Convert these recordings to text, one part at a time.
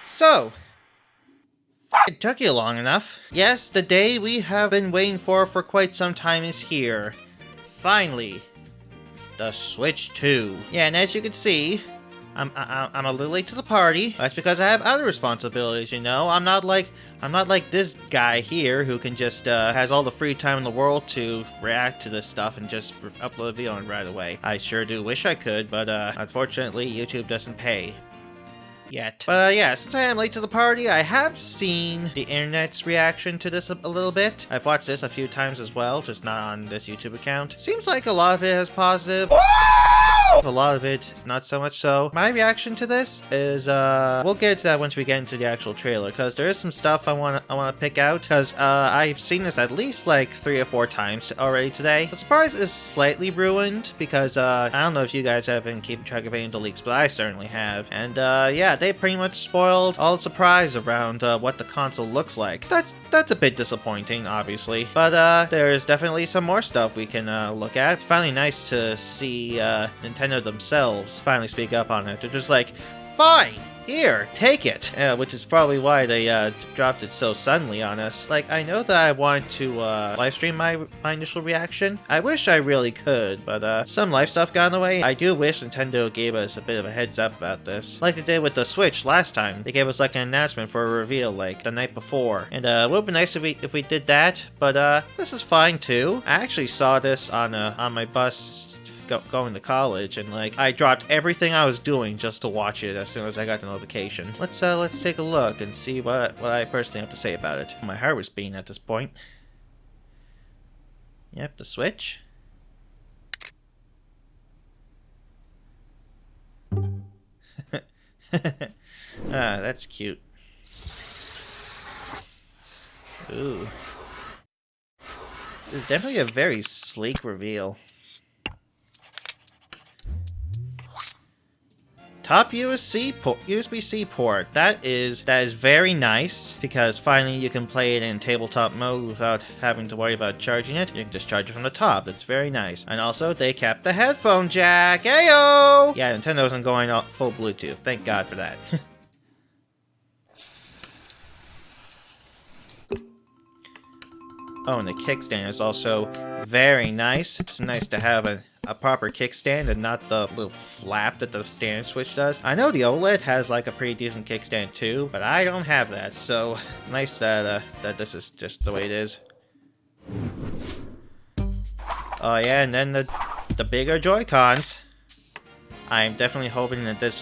So, it took you long enough. Yes, the day we have been waiting for quite some time is here. Finally, the Switch 2. Yeah, and as you can see, I'm a little late to the party. That's because I have other responsibilities, you know. I'm not like this guy here who can just has all the free time in the world to react to this stuff and just upload a video right away. I sure do wish I could, but unfortunately YouTube doesn't pay. Yet. But yeah, since I am late to the party, I have seen the internet's reaction to this a little bit. I've watched this a few times as well, just not on this YouTube account. Seems like a lot of it is positive. A lot of it is not so much so. My reaction to this is, we'll get to that once we get into the actual trailer, because there is some stuff I wanna pick out, because I've seen this at least like 3 or 4 times already today. The surprise is slightly ruined, because I don't know if you guys have been keeping track of any of the leaks, but I certainly have. And yeah, they pretty much spoiled all the surprise around what the console looks like. That's a bit disappointing, obviously, but there's definitely some more stuff we can look at. It's finally nice to see Nintendo themselves finally speak up on it. They're just like, fine, here, take it. Which is probably why they dropped it so suddenly on us. Like, I know that I want to live stream my initial reaction. I wish I really could, but some life stuff got in the way. I do wish Nintendo gave us a bit of a heads up about this. Like they did with the Switch last time. They gave us like an announcement for a reveal like the night before. And it would be nice if we did that, but this is fine too. I actually saw this on my bus going to college, and like I dropped everything I was doing just to watch it as soon as I got the notification. Let's take a look and see what I personally have to say about it. My heart was beating at this point. Yep, the Switch. That's cute. Ooh. It's definitely a very sleek reveal. Top USB-C port. That is very nice, because finally you can play it in tabletop mode without having to worry about charging it. You can just charge it from the top. It's very nice. And also they kept the headphone jack. Ayo! Yeah, Nintendo isn't going full Bluetooth. Thank God for that. Oh, and the kickstand is also very nice. It's nice to have a proper kickstand and not the little flap that the standard Switch does. I know the OLED has like a pretty decent kickstand too, but I don't have that, so it's nice that this is just the way it is. Oh yeah, and then the bigger Joy-Cons. I'm definitely hoping that this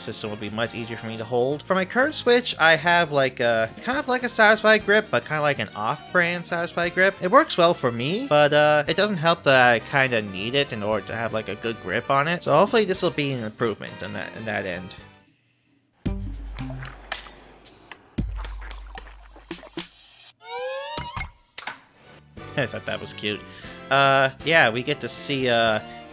system will be much easier for me to hold. For my current Switch, I have like it's kind of like a Satisfy grip, but kind of like an off-brand Satisfy grip. It works well for me, but it doesn't help that I kind of need it in order to have like a good grip on it. So hopefully this will be an improvement in that end. I thought that was cute. Yeah, we get to see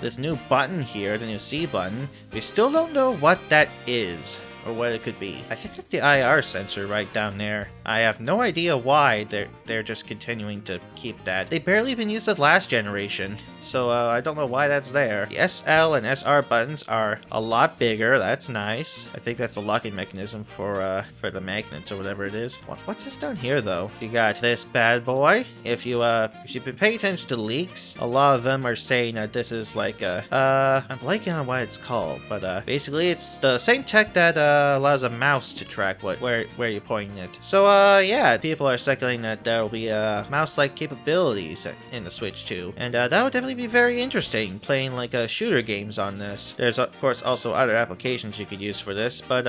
this new button here, the new C button. We still don't know what that is, or what it could be. I think it's the IR sensor right down there. I have no idea why they're just continuing to keep that. They barely even used it last generation, so I don't know why that's there. The SL and SR buttons are a lot bigger. That's nice. I think that's a locking mechanism for the magnets or whatever it is. What's this down here though? You got this bad boy. If you've been paying attention to leaks, a lot of them are saying that this is like I'm blanking on what it's called, but basically it's the same tech that allows a mouse to track where you're pointing it. So yeah, people are speculating that there will be mouse-like capabilities in the Switch 2, and that would definitely be very interesting, playing like shooter games on this. There's of course also other applications you could use for this, but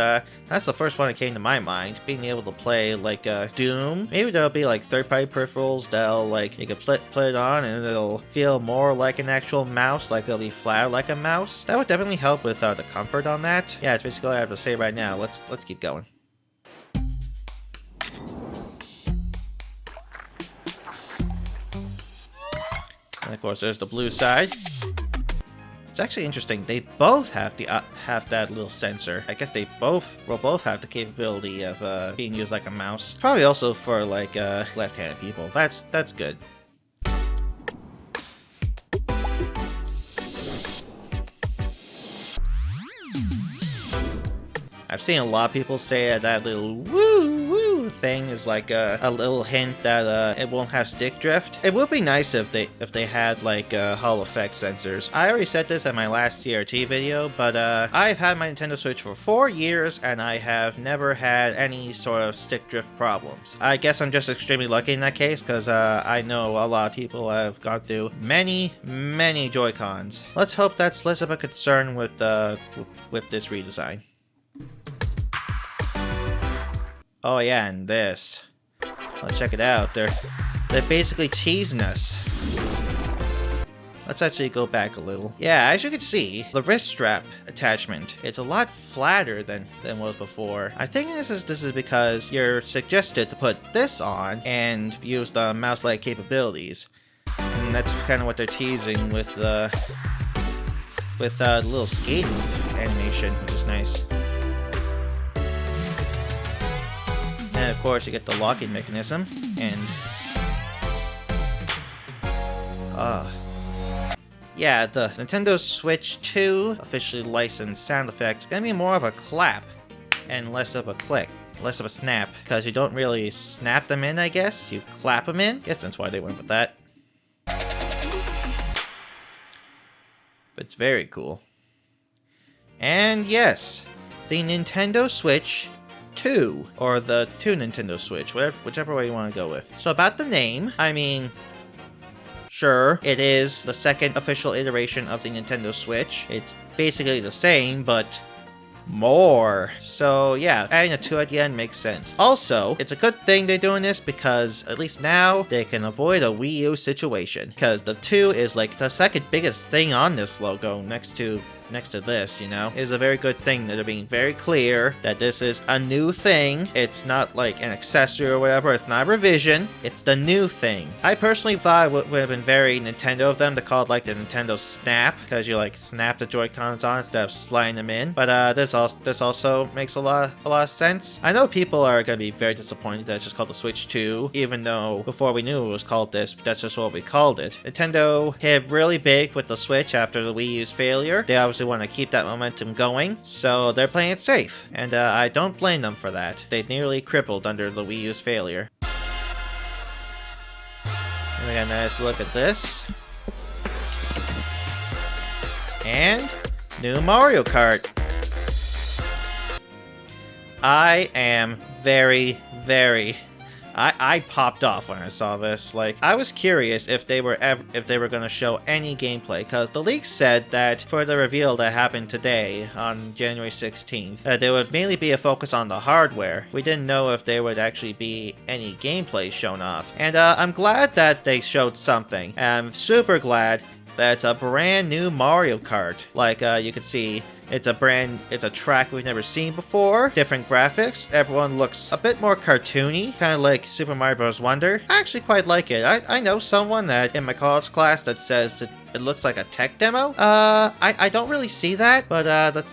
that's the first one that came to my mind. Being able to play like Doom. Maybe there'll be like third-party peripherals that'll like you can put it on and it'll feel more like an actual mouse, like it'll be flat like a mouse. That would definitely help with the comfort on that. Yeah, it's basically all I have to say right now. Let's keep going. And of course, there's the blue side. It's actually interesting. They both have that little sensor. I guess they will both have the capability of being used like a mouse. Probably also for like left-handed people. That's good. I've seen a lot of people say that little woo woo thing is like a little hint that it won't have stick drift. It would be nice if they had like Hall effect sensors. I already said this in my last CRT video, but I've had my Nintendo Switch for 4 years and I have never had any sort of stick drift problems. I guess I'm just extremely lucky in that case, because I know a lot of people have gone through many Joy-Cons. Let's hope that's less of a concern with this redesign. Oh yeah, and this. Let's check it out. They're basically teasing us. Let's actually go back a little. Yeah, as you can see, the wrist strap attachment, it's a lot flatter than was before. I think this is because you're suggested to put this on and use the mouse-like capabilities. And that's kind of what they're teasing with the little skating animation, which is nice. And of course you get the locking mechanism, and yeah, the Nintendo Switch 2 officially licensed sound effect is gonna be more of a clap and less of a click, less of a snap, because you don't really snap them in, I guess. You clap them in. Guess that's why they went with that. But it's very cool. And yes, the Nintendo Switch 2, or the 2 Nintendo Switch, whichever way you want to go with. So about the name, I mean, sure, it is the second official iteration of the Nintendo Switch. It's basically the same, but more. So yeah, adding a 2 at the end makes sense. Also, it's a good thing they're doing this, because at least now they can avoid a Wii U situation, because the 2 is like the second biggest thing on this logo next to this, you know? Is a very good thing that they're being very clear that this is a new thing. It's not like an accessory or whatever. It's not a revision. It's the new thing. I personally thought it would have been very Nintendo of them to call it like the Nintendo Snap, because you like snap the Joy-Cons on instead of sliding them in. But this also makes a lot of sense. I know people are gonna be very disappointed that it's just called the Switch 2, even though before we knew it was called this, but that's just what we called it. Nintendo hit really big with the Switch after the Wii U's failure. They obviously want to keep that momentum going, so they're playing it safe, and I don't blame them for that. They nearly crippled under the Wii U's failure. And we got a nice look at this. And new Mario Kart. I am very I popped off when I saw this. Like, I was curious if they were gonna show any gameplay, because the leaks said that for the reveal that happened today on January 16th, that there would mainly be a focus on the hardware. We didn't know if there would actually be any gameplay shown off, and I'm glad that they showed something. I'm super glad that it's a brand new Mario Kart. Like, you can see, it's a track we've never seen before, different graphics, everyone looks a bit more cartoony, kind of like Super Mario Bros. Wonder. I actually quite like it. I know someone that in my college class that says it looks like a tech demo. I don't really see that, but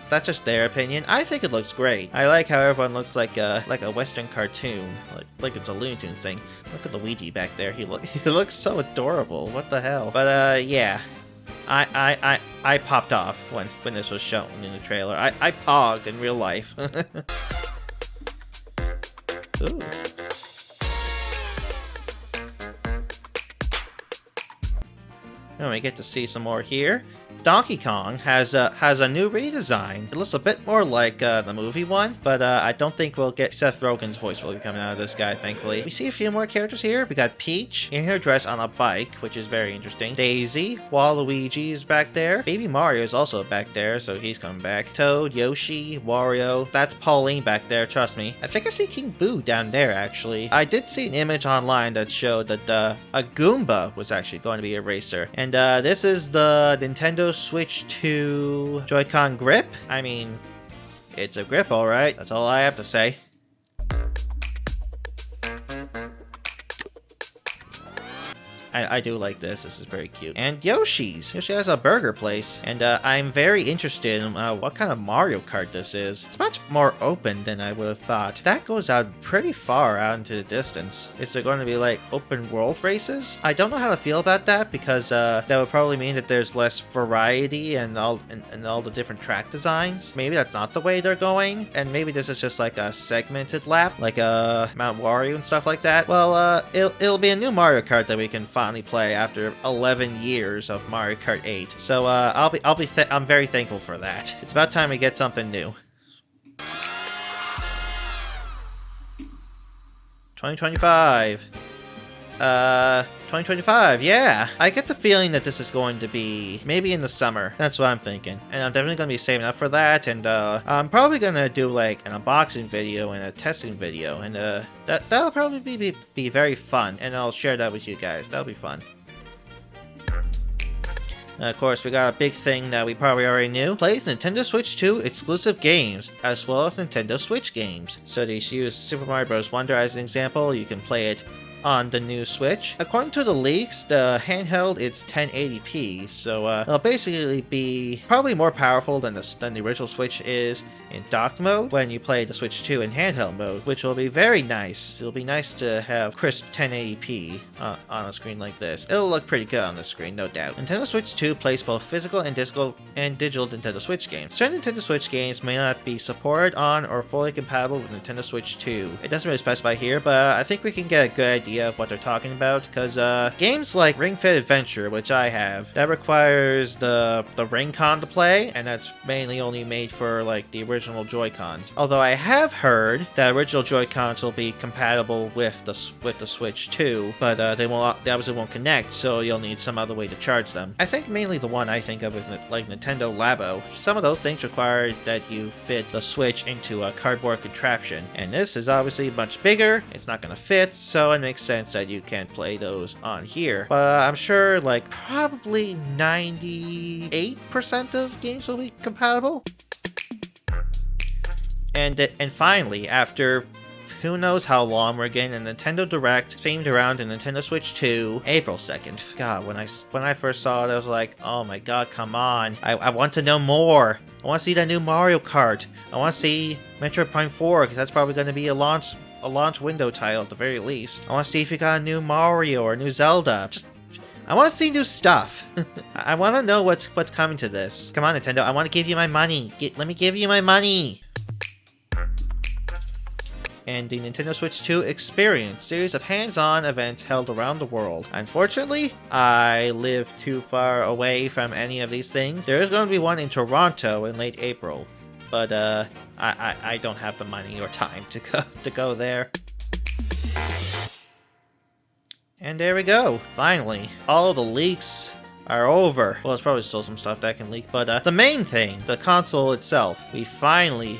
that's just their opinion. I think it looks great. I like how everyone looks like a Western cartoon, like it's a Looney Tunes thing. Look at Luigi back there. He looks so adorable. What the hell? But yeah. I popped off when this was shown in the trailer. I pogged in real life. Ooh. And we get to see some more here. Donkey Kong has a new redesign. It looks a bit more like the movie one, but I don't think we'll get Seth Rogen's voice will be coming out of this guy, thankfully. We see a few more characters here. We got Peach in her dress on a bike, which is very interesting. Daisy, Waluigi's back there. Baby Mario is also back there, so he's coming back. Toad, Yoshi, Wario. That's Pauline back there, trust me. I think I see King Boo down there, actually. I did see an image online that showed that a Goomba was actually going to be a racer. And this is the Nintendo Switch 2 Joy-Con grip. I mean, it's a grip, alright. That's all I have to say. I do like this. This is very cute. And Yoshi's. Yoshi has a burger place. And I'm very interested in what kind of Mario Kart this is. It's much more open than I would have thought. That goes out pretty far out into the distance. Is there going to be like open world races? I don't know how to feel about that because that would probably mean that there's less variety and all the different track designs. Maybe that's not the way they're going. And maybe this is just like a segmented lap, like Mount Wario and stuff like that. Well, it'll be a new Mario Kart that we can finally play after 11 years of Mario Kart 8. So I'm very thankful for that. It's about time we get something new. 2025. 2025, yeah. I get the feeling that this is going to be maybe in the summer. That's what I'm thinking. And I'm definitely going to be saving up for that. And I'm probably going to do like an unboxing video and a testing video. And that'll probably be very fun. And I'll share that with you guys. That'll be fun. And of course, we got a big thing that we probably already knew. Plays Nintendo Switch 2 exclusive games, as well as Nintendo Switch games. So they use Super Mario Bros. Wonder as an example. You can play it on the new Switch. According to the leaks, the handheld it's 1080p, so it'll basically be probably more powerful than the original Switch is in docked mode when you play the Switch 2 in handheld mode, which will be very nice. It'll be nice to have crisp 1080p on a screen like this. It'll look pretty good on the screen, no doubt. Nintendo Switch 2 plays both physical and digital Nintendo Switch games. Certain Nintendo Switch games may not be supported on or fully compatible with Nintendo Switch 2. It doesn't really specify here, but I think we can get a good idea of what they're talking about, because games like Ring Fit Adventure, which I have, that requires the Ring Con to play, and that's mainly only made for like the original Joy-Cons. Although I have heard that original Joy-Cons will be compatible with the Switch 2, but they obviously won't connect, so you'll need some other way to charge them. I think mainly the one I think of is like Nintendo Labo. Some of those things require that you fit the Switch into a cardboard contraption, and this is obviously much bigger. It's not going to fit, so it makes sense that you can't play those on here. But I'm sure like probably 98% of games will be compatible. And finally, after who knows how long, we're getting a Nintendo Direct themed around the Nintendo Switch 2, April 2nd. God, when I first saw it, I was like, oh my god, come on. I want to know more. I want to see that new Mario Kart. I want to see Metroid Prime 4, because that's probably going to be a launch window title at the very least. I want to see if you got a new Mario or a new Zelda. I want to see new stuff. I want to know what's coming to this. Come on, Nintendo. I want to give you my money. Let me give you my money. And the Nintendo Switch 2 Experience, series of hands-on events held around the world. Unfortunately, I live too far away from any of these things. There is going to be one in Toronto in late April, but I don't have the money or time to go there. And there we go. Finally, all the leaks are over. Well, there's probably still some stuff that can leak, but the main thing, the console itself, we finally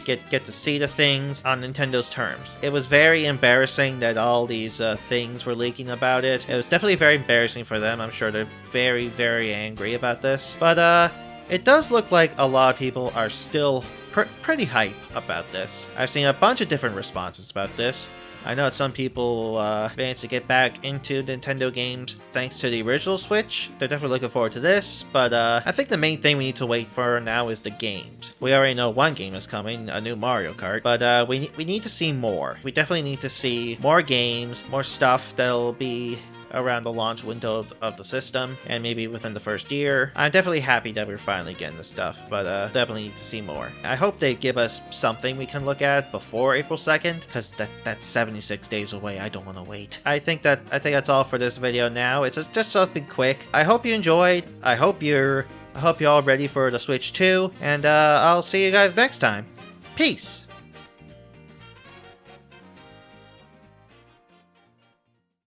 get to see the things on Nintendo's terms. It was very embarrassing that all these things were leaking about it. It was definitely very embarrassing for them. I'm sure they're very, very angry about this. But it does look like a lot of people are still pretty hype about this. I've seen a bunch of different responses about this. I know that some people managed to get back into Nintendo games thanks to the original Switch. They're definitely looking forward to this, but I think the main thing we need to wait for now is the games. We already know one game is coming, a new Mario Kart, but we need to see more. We definitely need to see more games, more stuff that'll be around the launch window of the system, and maybe within the first year. I'm definitely happy that we're finally getting this stuff, but definitely need to see more. I hope they give us something we can look at before April 2nd, because that's 76 days away. I don't want to wait. I think that's all for this video now. It's just something quick. I hope you enjoyed. I hope you're all ready for the Switch 2, and I'll see you guys next time. Peace!